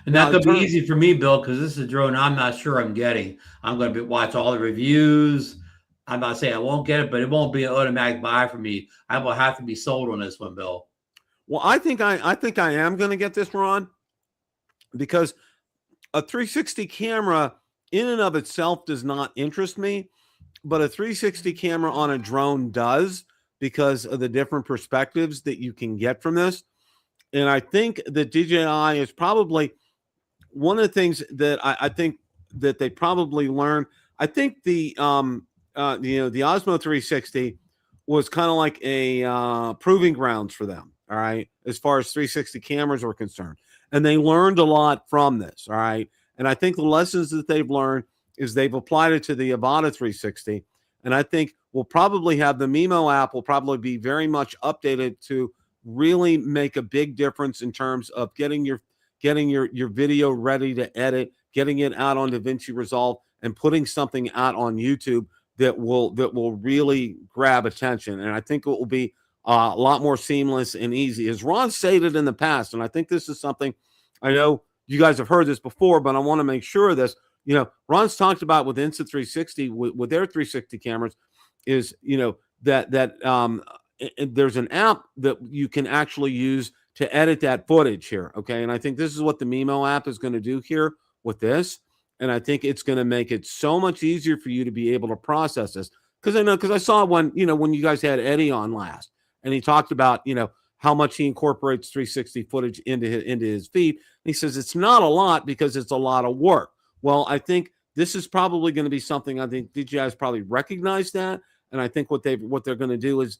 And that's going to be easy for me, Bill, because this is a drone I'm not sure I'm getting. I'm going to watch all the reviews. I'm not saying I won't get it, but it won't be an automatic buy for me. I will have to be sold on this one, Bill. Well, I think I am going to get this, Ron, because a 360 camera in and of itself does not interest me, but a 360 camera on a drone does, because of the different perspectives that you can get from this. And I think that DJI is probably one of the things that I think that they probably learned. I think the Osmo 360 was kind of like a proving grounds for them. All right, as far as 360 cameras were concerned, and they learned a lot from this. All right, and I think the lessons that they've learned is they've applied it to the Avata 360. And I think we'll probably have the Mimo app will probably be very much updated to really make a big difference in terms of getting your video ready to edit, getting it out on DaVinci Resolve, and putting something out on YouTube that will really grab attention. And I think it will be a lot more seamless and easy. As Ron stated in the past, and I think this is something, I know you guys have heard this before, but I want to make sure of this. Ron's talked about with Insta360 with their 360 cameras is, that there's an app that you can actually use to edit that footage here. Okay. And I think this is what the Mimo app is going to do here with this. And I think it's going to make it so much easier for you to be able to process this. Because I saw when you guys had Eddie on last, and he talked about, how much he incorporates 360 footage into his feed. And he says it's not a lot because it's a lot of work. Well, I think this is probably going to be something, I think DJI has probably recognized that. And I think what they're going to do is,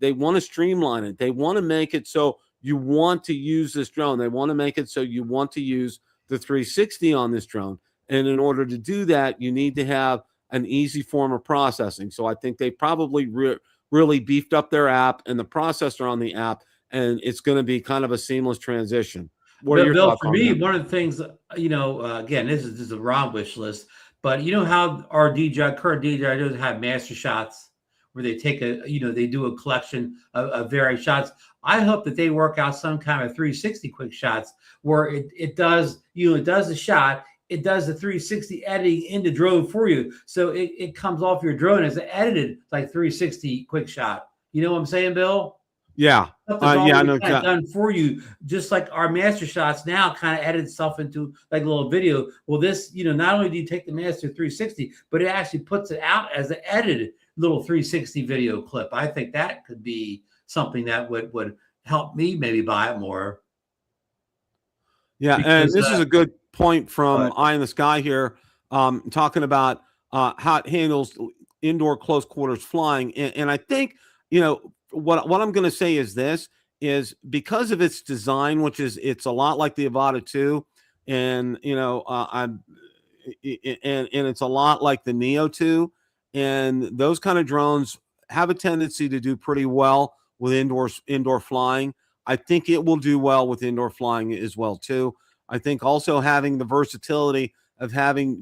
they want to streamline it. They want to make it so you want to use this drone. They want to make it so you want to use the 360 on this drone. And in order to do that, you need to have an easy form of processing. So I think they probably really beefed up their app and the processor on the app, and it's going to be kind of a seamless transition. What are your Bill, thoughts for on me, that? one of the things, again, this is just a Ron wish list, but you know how our current DJI doesn't have master shots where they take they do a collection of various shots. I hope that they work out some kind of 360 quick shots where it does the shot, it does the 360 editing in the drone for you. So it comes off your drone as an edited like 360 quick shot. You know what I'm saying, Bill? Yeah. I know done for you, just like our master shots now kind of edit itself into like a little video. Well, this, not only do you take the master 360, but it actually puts it out as an edited little 360 video clip. I think that could be something that would help me maybe buy it more. Yeah, because, and this is a good point from Eye in the Sky here, talking about how it handles indoor close quarters flying. And I think, what I'm going to say is this is because of its design, which is it's a lot like the Avata 2, and and it's a lot like the Neo 2, and those kind of drones have a tendency to do pretty well with indoor flying. I think it will do well with indoor flying as well too. I think also having the versatility of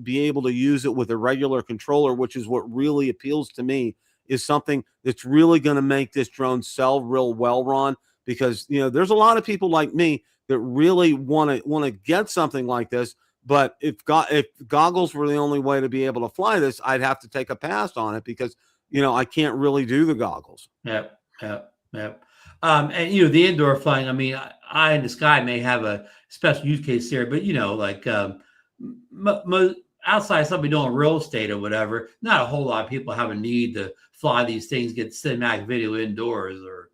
be able to use it with a regular controller, which is what really appeals to me, is something that's really going to make this drone sell real well, Ron, because there's a lot of people like me that really want to get something like this, but if goggles were the only way to be able to fly this, I'd have to take a pass on it because I can't really do the goggles. Yep. And the indoor flying, I mean, Eye in the Sky may have a special use case here, but like outside somebody doing real estate or whatever, not a whole lot of people have a need to fly these things, get cinematic video indoors, or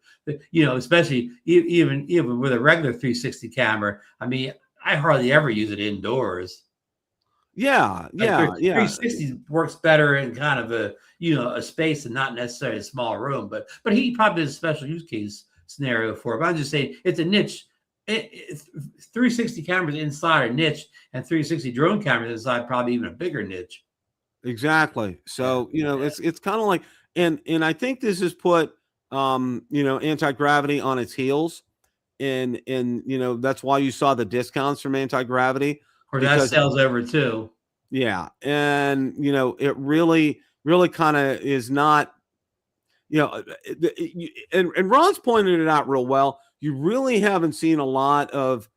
especially even with a regular 360 camera. I mean, I hardly ever use it indoors. Yeah. 360 works better in kind of a space and not necessarily a small room, but he probably has a special use case scenario for it. But I'm just saying it's a niche. 360 cameras inside a niche, and 360 drone cameras inside probably even a bigger niche. Exactly. So it's kind of like, and I think this has put anti-gravity on its heels, and that's why you saw the discounts from anti-gravity. Or that sells over too. Yeah, and it really kind of is not. And Ron's pointed it out real well. You really haven't seen a lot of,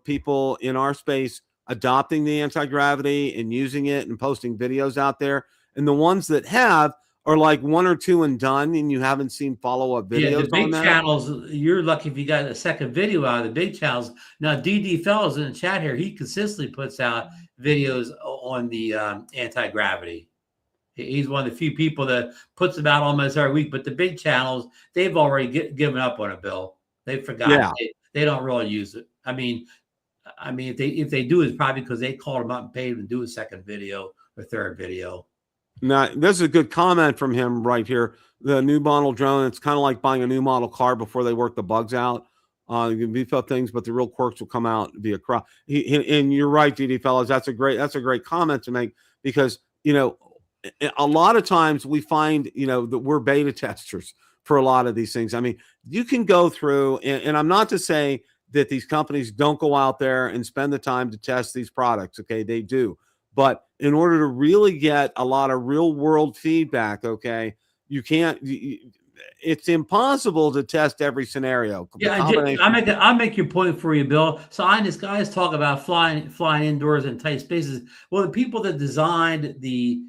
people in our space adopting the anti-gravity and using it and posting videos out there. And the ones that have are like one or two and done, and you haven't seen follow-up videos. Yeah, the big on that. channels, you're lucky if you got a second video out of the big channels. Now, DD Fellows in the chat here, he consistently puts out videos on the anti-gravity. He's one of the few people that puts them out almost every week. But the big channels, they've already given up on it, Bill. They forgot. Yeah. They don't really use it. I mean, if they do, it's probably because they called them up and paid them to do a second video or third video. Now, this is a good comment from him right here. The new model drone, it's kind of like buying a new model car before they work the bugs out. You can beef up things, but the real quirks will come out via crop. And you're right, DD Fellows. That's a great comment to make, because, a lot of times we find, that we're beta testers for a lot of these things. I mean, you can go through, and I'm not to say that these companies don't go out there and spend the time to test these products. Okay, they do. But in order to really get a lot of real world feedback, okay, you can't, it's impossible to test every scenario. Yeah, I'll make your point for you, Bill. So I this guys talk about flying indoors in tight spaces. Well, the people that designed the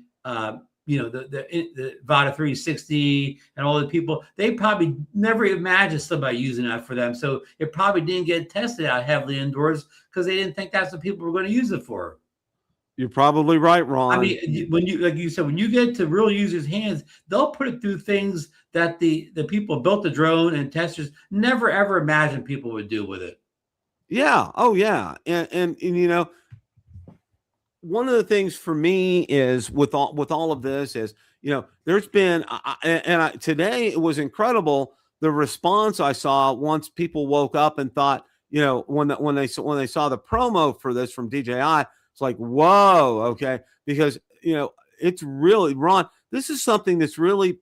the Avata 360 and all the people, they probably never imagined somebody using that for them. So it probably didn't get tested out heavily indoors because they didn't think that's what people were going to use it for. You're probably right, Ron. I mean, when you, like you said, when you get to real users' hands, they'll put it through things that the people who built the drone and testers never ever imagined people would do with it. Yeah. Oh, yeah. And one of the things for me is with all of this is, there's been, today it was incredible the response I saw once people woke up and thought, when they saw the promo for this from DJI. It's like, whoa, okay, because it's really, Ron, this is something that's really,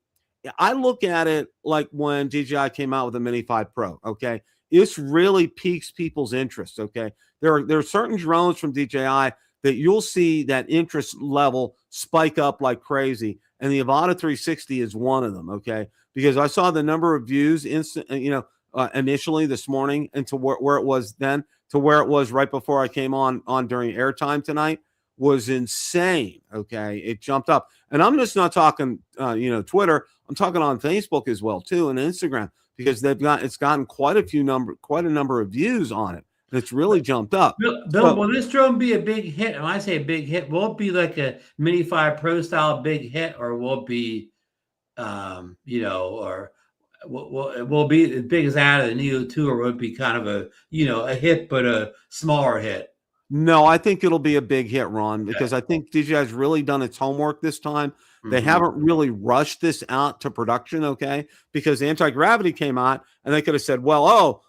I look at it like when DJI came out with the Mini 5 Pro. Okay, this really piques people's interest. Okay, there are certain drones from DJI that you'll see that interest level spike up like crazy, and the Avata 360 is one of them. Okay, because I saw the number of views initially this morning, and to where it was then to where it was right before I came on during airtime tonight was insane. Okay, it jumped up, and I'm just not talking Twitter. I'm talking on Facebook as well too, and Instagram, because it's gotten quite a number of views on it. And it's really jumped up. Bill, will this drone be a big hit? When I say a big hit, will it be like a Mini 5 Pro style big hit, or will it be, or will it be as big as out of the Neo 2, or will it be kind of a hit but a smaller hit? No, I think it'll be a big hit, Ron, because I think DJI has really done its homework this time. They haven't really rushed this out to production, okay? Because anti-gravity came out, and they could have said, well,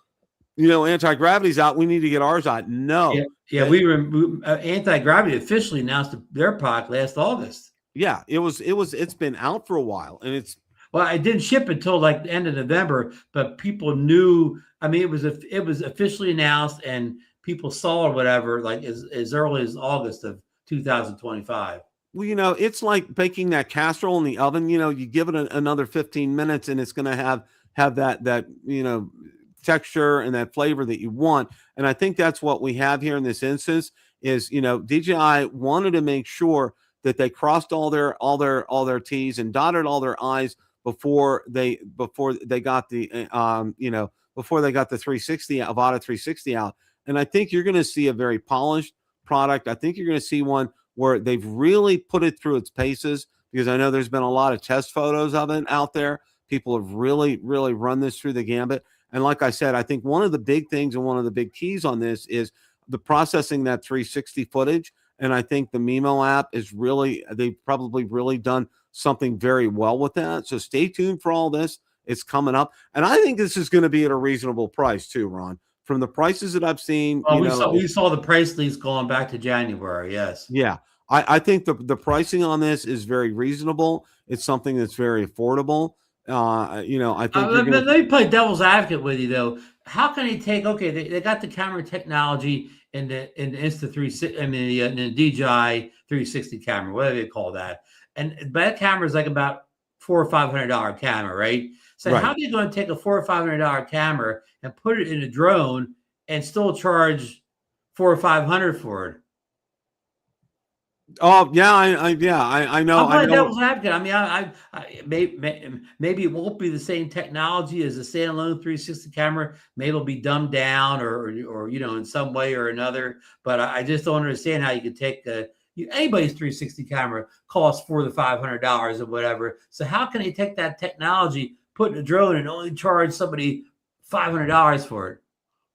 anti-gravity's out, we need to get ours out. No. Yeah, anti-gravity officially announced their product last August. Yeah, it's been out for a while, and it's, well, it didn't ship until like the end of November, but people knew. I mean, it was officially announced, and people saw or whatever like as early as August of 2025. Well, it's like baking that casserole in the oven. You give it another 15 minutes, and it's going to have that texture and that flavor that you want. And I think that's what we have here in this instance is, DJI wanted to make sure that they crossed all their T's and dotted all their I's before they got the 360 Avata 360 out. And I think you're going to see a very polished product. I think you're going to see one where they've really put it through its paces, because I know there's been a lot of test photos of it out there. People have really, really run this through the gambit. And like I said, I think one of the big things and one of the big keys on this is the processing that 360 footage. And I think the Mimo app is they've probably really done something very well with that. So stay tuned for all this. It's coming up. And I think this is going to be at a reasonable price too, Ron. From the prices that I've seen. We saw the price leaks going back to January. Yes. Yeah. I think the pricing on this is very reasonable. It's something that's very affordable. I think let me play devil's advocate with you though. How can they take? Okay, they got the camera technology in the Insta360. I mean, the DJI 360 camera, whatever they call that, but that camera is like about $400 or $500 camera, right? So how are they going to take a $400 or $500 camera and put it in a drone and still charge $400 or $500 for it? Oh yeah, I know. I'm playing devil's advocate. I mean, maybe it won't be the same technology as a standalone 360 camera. Maybe it'll be dumbed down, or in some way or another. But I just don't understand how you could take anybody's 360 camera costs $400 to $500 or whatever. So how can they take that technology, put in a drone, and only charge somebody $500 for it?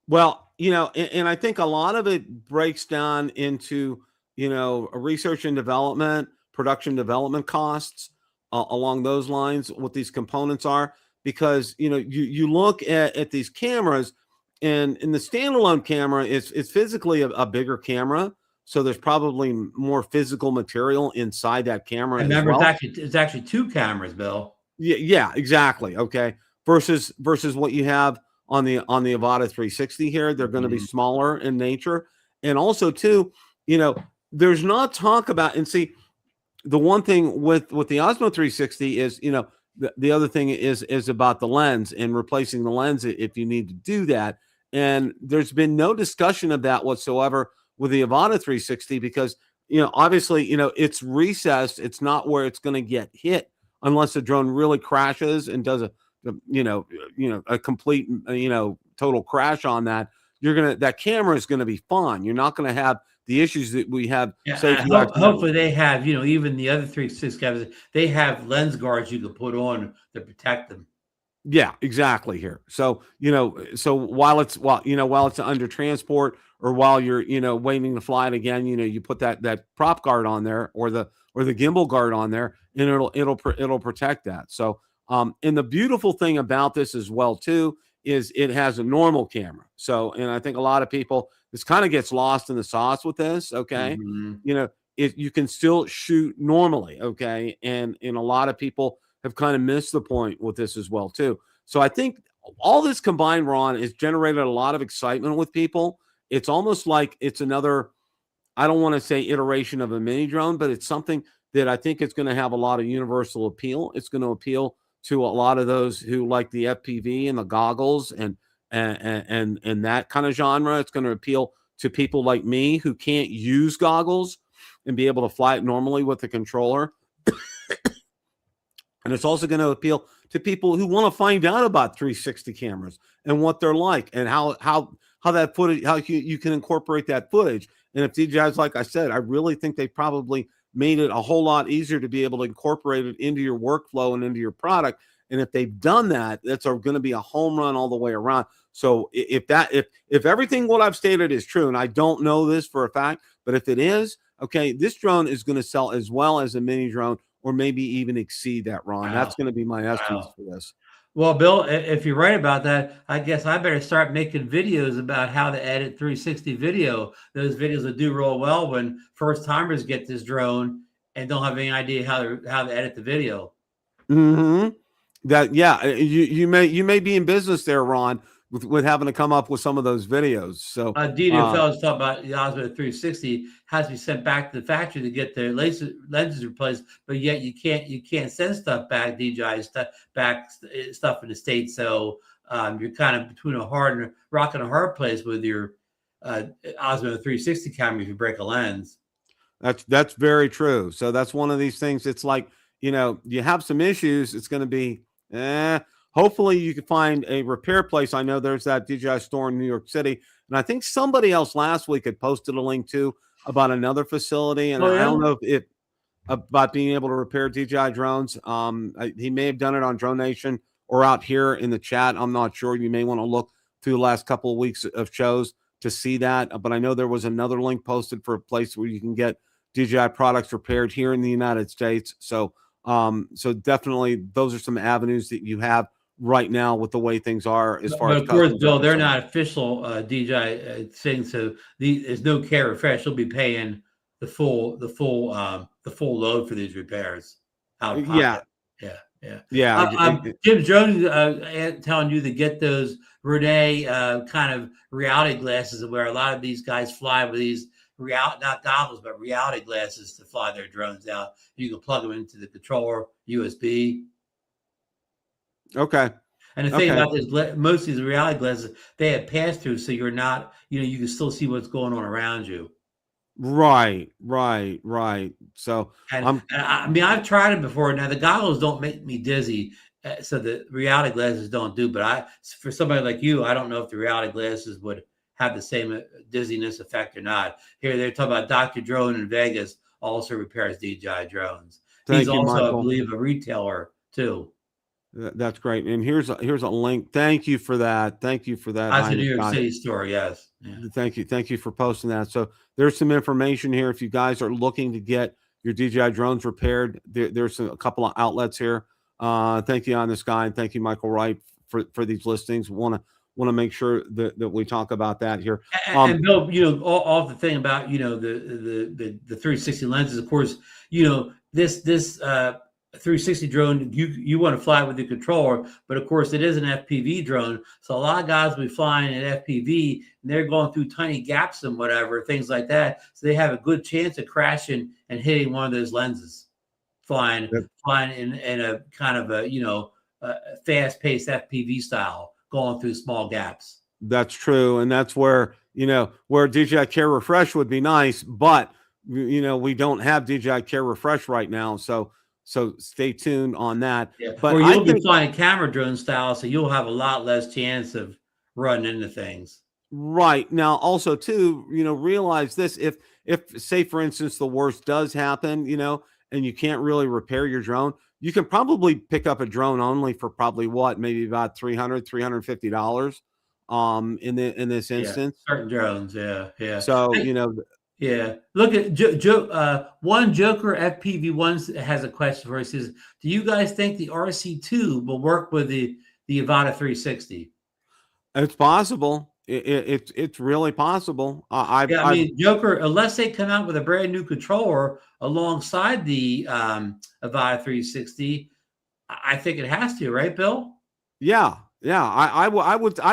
Well, and I think a lot of it breaks down into research and development, production development costs along those lines, what these components are, because, you look at these cameras, and in the standalone camera, it's physically a bigger camera, So there's probably more physical material inside that camera And as remember, well. it's actually 2 cameras, Bill. Yeah, exactly. Okay. Versus what you have on the Avata 360 here. They're going to be smaller in nature. And also too, there's not talk about, and see, the one thing with the Osmo 360 is, the other thing is about the lens and replacing the lens if you need to do that. And there's been no discussion of that whatsoever with the Avata 360 because, obviously, it's recessed. It's not where it's going to get hit unless the drone really crashes and does a complete, total crash on that. That camera is going to be fine. You're not going to have the issues that we have. Yeah, hopefully they have, even the other 360 cameras, they have lens guards you can put on to protect them. Yeah, exactly here. So, while it's under transport or while you're, waiting to fly it again, you put that prop guard on there or the gimbal guard on there and it'll protect that. So, and the beautiful thing about this as well too is it has a normal camera. So, and I think a lot of people, this kind of gets lost in the sauce with this. Okay. You can still shoot normally. Okay. And a lot of people have kind of missed the point with this as well too. So I think all this combined, Ron, has generated a lot of excitement with people. It's almost like it's another, I don't want to say iteration of a mini drone, but it's something that I think it's going to have a lot of universal appeal. It's going to appeal to a lot of those who like the FPV and the goggles and that kind of genre. It's going to appeal to people like me who can't use goggles and be able to fly it normally with the controller. And it's also going to appeal to people who want to find out about 360 cameras and what they're like and how that footage, how you can incorporate that footage. And if DJI's, like I said, I really think they probably made it a whole lot easier to be able to incorporate it into your workflow and into your product. And if they've done that, that's going to be a home run all the way around. So if everything what I've stated is true, and I don't know this for a fact, but if it is, okay, this drone is going to sell as well as a mini drone, or maybe even exceed that, Ron. Wow. That's going to be my estimates for this. Well, Bill, if you're right about that, I guess I better start making videos about how to edit 360 video. Those videos will do real well when first timers get this drone and don't have any idea how to edit the video. That, yeah, you may be in business there, Ron, with having to come up with some of those videos. So Didi fellas talk about the Osmo 360 has to be sent back to the factory to get their lenses replaced, but yet you can't send stuff back, DJI stuff in the States. So you're kind of between a rock and a hard place with your Osmo 360 camera if you break a lens. That's very true. So that's one of these things. It's like, you have some issues. It's going to be, hopefully you can find a repair place. I know there's that DJI store in New York City. And I think somebody else last week had posted a link too about another facility. And I don't know if about being able to repair DJI drones. He may have done it on Drone Nation or out here in the chat. I'm not sure. You may want to look through the last couple of weeks of shows to see that. But I know there was another link posted for a place where you can get DJI products repaired here in the United States. So definitely those are some avenues that you have right now with the way things are as far as. Of course, Bill, they're not official DJI things, so there's no care refresh. They'll be paying the full load for these repairs. Yeah. Jim Jones telling you to get those Renee kind of reality glasses, where a lot of these guys fly with these not goggles, but reality glasses to fly their drones out. You can plug them into the controller USB. Okay. And the thing about this, most of these reality glasses, they have pass through, so you're not, you can still see what's going on around you. Right. So, I mean, I've tried it before. Now the goggles don't make me dizzy, so the reality glasses don't do. But for somebody like you, I don't know if the reality glasses would have the same dizziness effect or not. Here they're talking about Dr. Drone in Vegas also repairs DJI drones. He's also, Michael, I believe, a retailer too. That's great. And here's a link. Thank you for that. That's a New York City store. Yes. Yeah. Thank you for posting that. So there's some information here. If you guys are looking to get your DJI drones repaired, there's a couple of outlets here. Thank you on this guy. And thank you, Michael Wright, for these listings. Want want to make sure that we talk about that here. And Bill, all the thing about the 360 lenses, of course, this 360 drone, you want to fly with the controller, but of course it is an FPV drone. So a lot of guys will be flying an FPV and they're going through tiny gaps and whatever, things like that. So they have a good chance of crashing and hitting one of those lenses, flying in a kind of a fast-paced FPV style, going through small gaps. That's true. And that's where DJI Care Refresh would be nice, but we don't have DJI Care Refresh right now. So stay tuned on that. Yeah. But you'll be flying camera drone style, so you'll have a lot less chance of running into things. Right. Now, also too, realize this, if say for instance, the worst does happen, and you can't really repair your drone, you can probably pick up a drone only for probably maybe about $350 in this instance. Certain drones. Yeah. So, yeah. Look at one Joker FPV1 has a question for us. He says, do you guys think the RC2 will work with the Avata 360? It's possible. It's really possible. I mean, Joker, unless they come out with a brand new controller alongside the Avata 360, I think it has to, right, Bill? Yeah. I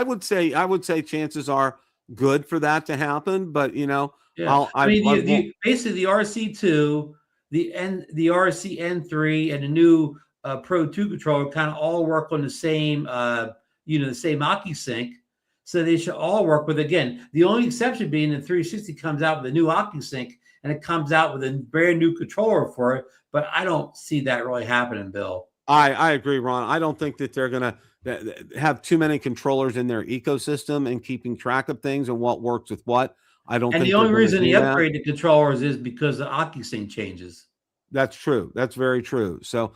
would say chances are good for that to happen, but basically the RC2, the RC N3, and the new Pro 2 controller kind of all work on the same the same OcuSync. So they should all work with, again, the only exception being the 360 comes out with a new OcuSync and it comes out with a brand new controller for it. But I don't see that really happening, Bill. I agree, Ron. I don't think that they're going to have too many controllers in their ecosystem and keeping track of things and what works with what. I don't think the only reason they upgrade the controllers is because the OcuSync changes. That's true. That's very true. So,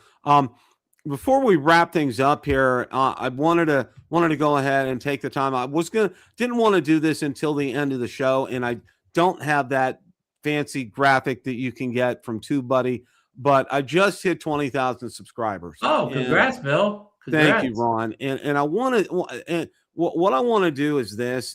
before we wrap things up here, I wanted to go ahead and take the time. Didn't want to do this until the end of the show, and I don't have that fancy graphic that you can get from TubeBuddy, but I just hit 20,000 subscribers. Oh, congrats, Bill! Congrats. Thank you, Ron. And I want to, and what I want to do is this.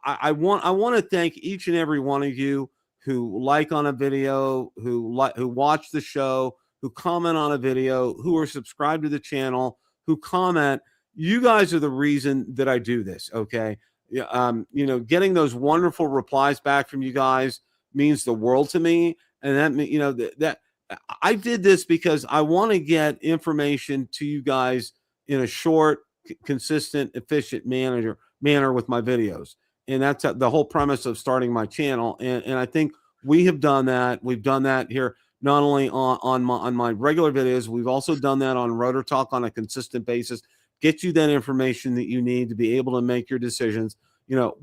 I want to thank each and every one of you who like on a video, who watch the show, who comment on a video, who are subscribed to the channel, who comment. You guys are the reason that I do this. Okay. Getting those wonderful replies back from you guys means the world to me. And that I did this because I want to get information to you guys in a short, consistent, efficient manner with my videos. And that's the whole premise of starting my channel. And I think we have done that. We've done that here. Not only on my regular videos, we've also done that on Rotor Talk on a consistent basis. Get you that information that you need to be able to make your decisions.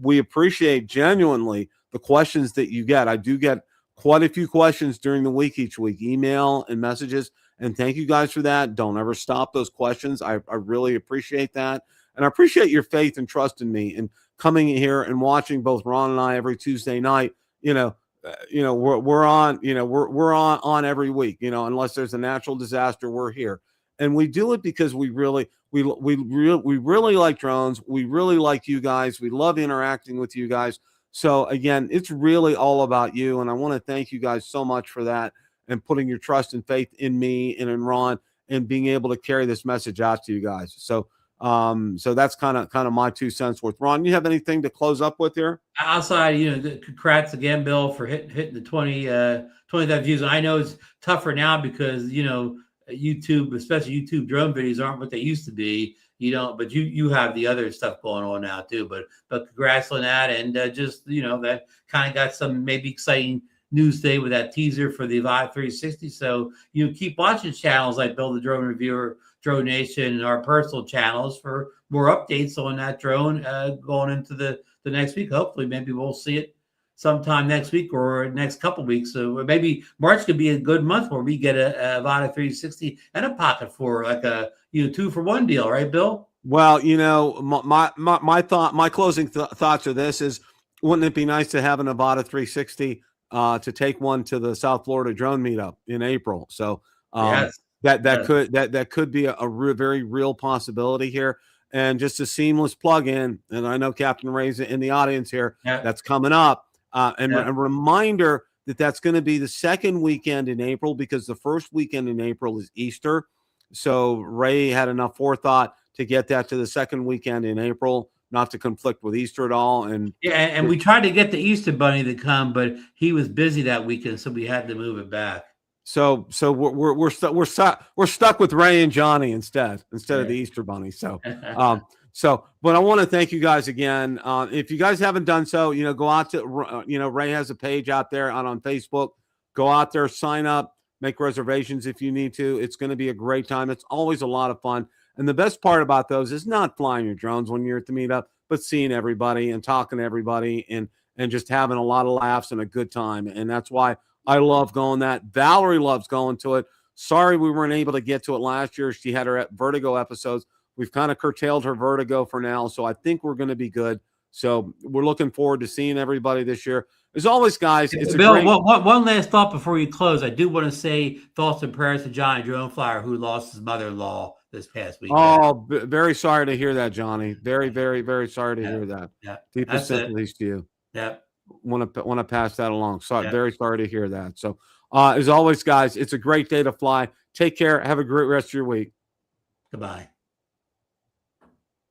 We appreciate genuinely the questions that you get. I do get quite a few questions during the week, each week, email and messages. And thank you guys for that. Don't ever stop those questions. I really appreciate that. And I appreciate your faith and trust in me and coming here and watching both Ron and I every Tuesday night. We're on every week, unless there's a natural disaster, we're here. And we do it because we really like drones. We really like you guys. We love interacting with you guys. So again, it's really all about you. And I want to thank you guys so much for that and putting your trust and faith in me and in Ron and being able to carry this message out to you guys. So that's kind of my 2 cents worth. Ron, you have anything to close up with here? Outside, congrats again, Bill, for hitting the 20,000 views. I know it's tougher now because YouTube, especially YouTube drone videos, aren't what they used to be. But you have the other stuff going on now too. But congrats on that, and that kind of got some maybe exciting news today with that teaser for the Avata 360. So keep watching channels like Bill the Drone Reviewer, Drone Nation, and our personal channels for more updates on that drone going into the next week. Hopefully, maybe we'll see it sometime next week or next couple weeks. So maybe March could be a good month where we get a Avata 360 and a Pocket for like a 2-for-1 deal, right, Bill? Well, my closing thoughts are this: is wouldn't it be nice to have an Avata 360 to take one to the South Florida drone meetup in April? So yes. That could be a very real possibility here. and just a seamless plug-in. And I know Captain Ray's in the audience here. Yeah. That's coming up. And Yeah. a reminder that that's going to be the second weekend in April, because the first weekend in April is Easter. So Ray had enough forethought to get that to the second weekend in April, not to conflict with Easter at all. And and we tried to get the Easter Bunny to come, but he was busy that weekend, so we had to move it back. So we're stuck with Ray and Johnny instead of the Easter Bunny. So but I want to thank you guys again. If you guys haven't done so, go out to Ray has a page out there on Facebook. Go out there, sign up, make reservations if you need to. It's going to be a great time. It's always a lot of fun. And the best part about those is not flying your drones when you're at the meetup, but seeing everybody and talking to everybody and just having a lot of laughs and a good time. And that's why I love going that. Valerie loves going to it. Sorry we weren't able to get to it last year. She had her Vertigo episodes. We've kind of curtailed her Vertigo for now, so I think we're going to be good. So we're looking forward to seeing everybody this year. As always, guys, it's Bill, one last thought before you close. I do want to say thoughts and prayers to Johnny Drone Flyer, who lost his mother-in-law this past week. Oh, very sorry to hear that, Johnny. Very, very, very sorry to hear that. Yeah, deepest sympathies to you. Yeah. Want to pass that along. Sorry, very sorry to hear that. So, as always, guys, it's a great day to fly. Take care. Have a great rest of your week. Goodbye.